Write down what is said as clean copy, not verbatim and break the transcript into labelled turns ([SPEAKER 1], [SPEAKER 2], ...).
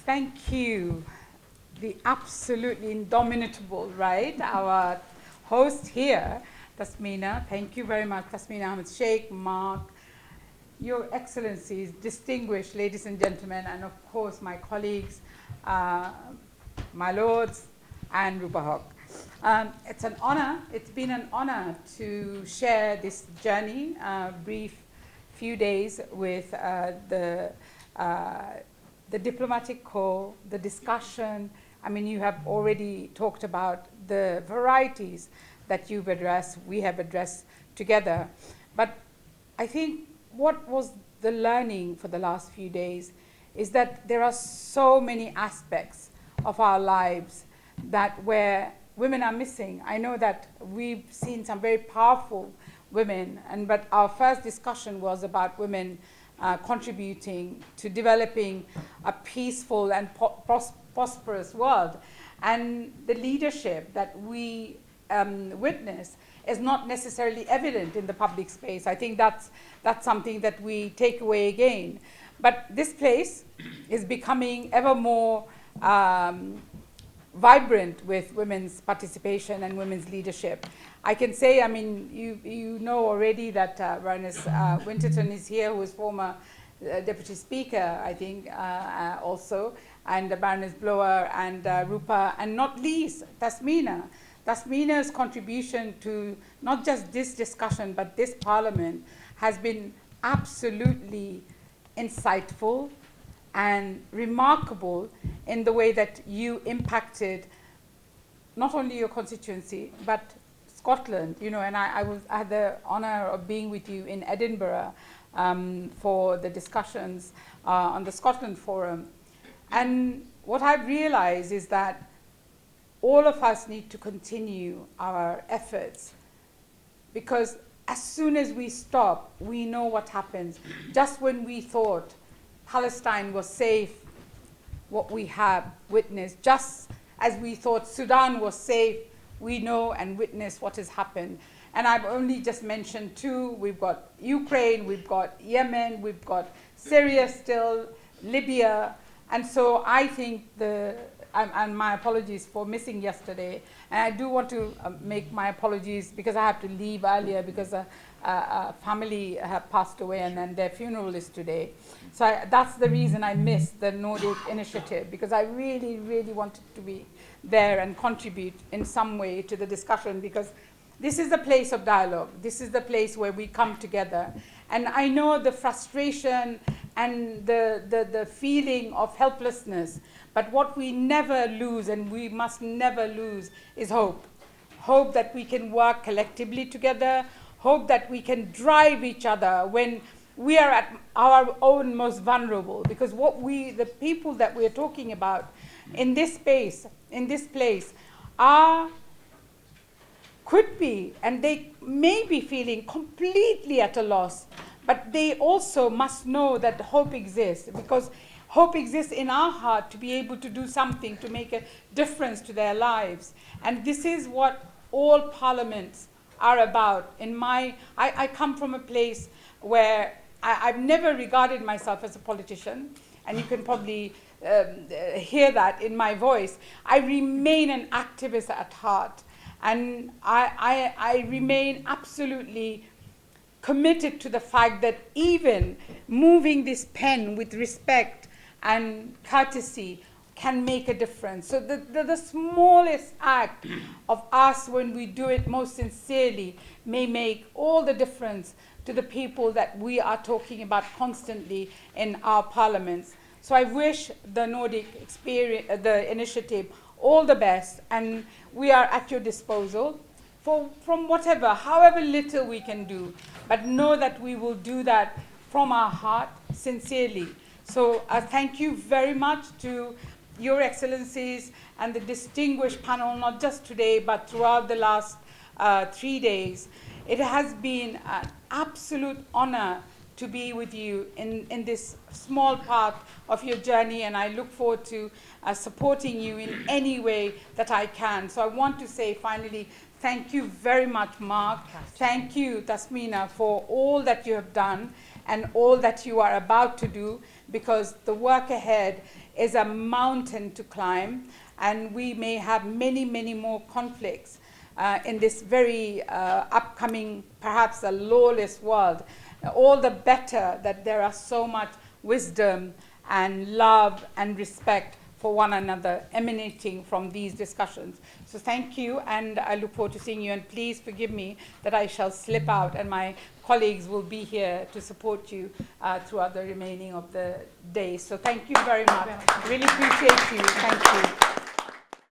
[SPEAKER 1] Thank you. The absolutely indomitable, right? Our host here, Tasmina. Thank you very much, Tasmina Ahmed Sheikh, Mark, Your Excellencies, distinguished ladies and gentlemen, and of course my colleagues, my lords, and Rupa Haq. It's an honor, it's been an honor to share this journey, brief few days with the diplomatic corps, the discussion. I mean, you have already talked about the varieties that you've addressed, we have addressed together. But I think what was the learning for the last few days is that there are so many aspects of our lives that where women are missing. I know that we've seen some very powerful women, but our first discussion was about women contributing to developing a peaceful and prosperous world. And the leadership that we witness is not necessarily evident in the public space. I think that's something that we take away again. But this place is becoming ever more vibrant with women's participation and women's leadership. I can say, I mean, you know already that Baroness Winterton is here, who is former Deputy Speaker, I think, also, and Baroness Blower and Rupa, and not least, Tasmina. Tasmina's contribution to not just this discussion, but this Parliament has been absolutely insightful and remarkable in the way that you impacted not only your constituency, but Scotland, you know, and I had the honor of being with you in Edinburgh for the discussions on the Scotland Forum. And what I've realized is that all of us need to continue our efforts, because as soon as we stop, we know what happens. Just when we thought Palestine was safe, what we have witnessed, just as we thought Sudan was safe, we know and witness what has happened. And I've only just mentioned two. We've got Ukraine, we've got Yemen, we've got Syria still, Libya. And so I think and my apologies for missing yesterday. And I do want to make my apologies because I have to leave earlier because a family have passed away and then their funeral is today. So that's the reason I missed the Nordic Initiative, because I really, really wanted to be there and contribute in some way to the discussion, because this is the place of dialogue. This is the place where we come together. And I know the frustration and the feeling of helplessness, but what we never lose, and we must never lose, is hope. Hope that we can work collectively together, hope that we can drive each other when we are at our own most vulnerable, because the people that we're talking about in this space, in this place, could be, and they may be feeling completely at a loss, but they also must know that hope exists, because hope exists in our heart to be able to do something to make a difference to their lives. And this is what all parliaments are about. I come from a place where I've never regarded myself as a politician, and you can probably hear that in my voice. I remain an activist at heart, and I remain absolutely committed to the fact that even moving this pen with respect and courtesy can make a difference. So the smallest act of us, when we do it most sincerely, may make all the difference to the people that we are talking about constantly in our parliaments. So I wish the Nordic the initiative all the best, and we are at your disposal from however little we can do, but know that we will do that from our heart, sincerely. So thank you very much to Your Excellencies and the distinguished panel, not just today, but throughout the last 3 days. It has been an absolute honor to be with you in this small part of your journey, and I look forward to supporting you in any way that I can. So I want to say finally, thank you very much, Mark. Thank you, Tasmina, for all that you have done and all that you are about to do, because the work ahead is a mountain to climb, and we may have many, many more conflicts in this very upcoming, perhaps a lawless world. All the better that there are so much wisdom and love and respect for one another emanating from these discussions. So thank you, and I look forward to seeing you, and please forgive me that I shall slip out, and my colleagues will be here to support you throughout the remaining of the day. So thank you very much. Really appreciate you. Thank you.